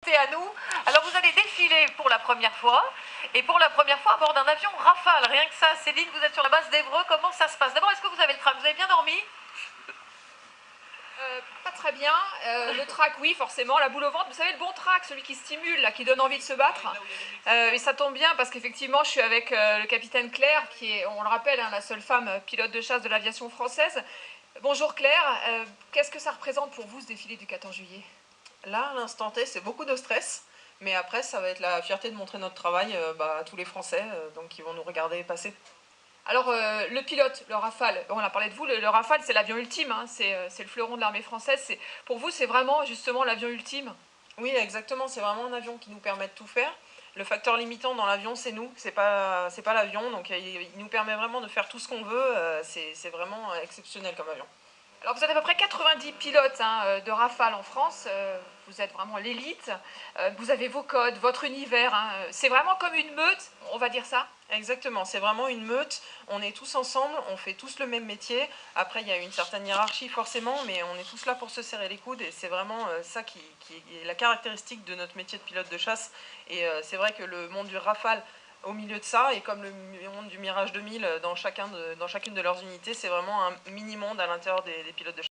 C'est à nous. Alors vous allez défiler pour la première fois, et pour la première fois à bord d'un avion Rafale. Rien que ça, Céline, vous êtes sur la base d'Évreux, comment ça se passe? D'abord, est-ce que vous avez le trac? Vous avez bien dormi? Pas très bien. Le trac, oui, forcément. La boule au ventre, vous savez, le bon trac, celui qui stimule, là, qui donne envie de se battre. Et ça tombe bien parce qu'effectivement, je suis avec le capitaine Claire, qui est, on le rappelle, hein, la seule femme pilote de chasse de l'aviation française. Bonjour Claire, qu'est-ce que ça représente pour vous ce défilé du 14 juillet? Là, à l'instant T, c'est beaucoup de stress, mais après, ça va être la fierté de montrer notre travail à tous les Français donc, qui vont nous regarder passer. Alors, le pilote, le Rafale, on a parlé de vous, le Rafale, c'est l'avion ultime, hein, c'est le fleuron de l'armée française. Pour vous, c'est vraiment justement l'avion ultime? Oui, exactement, c'est vraiment un avion qui nous permet de tout faire. Le facteur limitant dans l'avion, c'est nous, c'est pas l'avion, donc il nous permet vraiment de faire tout ce qu'on veut, c'est vraiment exceptionnel comme avion. Alors vous êtes à peu près 90 pilotes de Rafale en France, vous êtes vraiment l'élite, vous avez vos codes, votre univers, hein. C'est vraiment comme une meute, on va dire ça? Exactement, c'est vraiment une meute, on est tous ensemble, on fait tous le même métier. Après, il y a une certaine hiérarchie forcément, mais on est tous là pour se serrer les coudes, et c'est vraiment ça qui est la caractéristique de notre métier de pilote de chasse. Et c'est vrai que le monde du Rafale au milieu de ça, et comme le monde du Mirage 2000 dans chacune de leurs unités, c'est vraiment un mini-monde à l'intérieur des pilotes de chasse.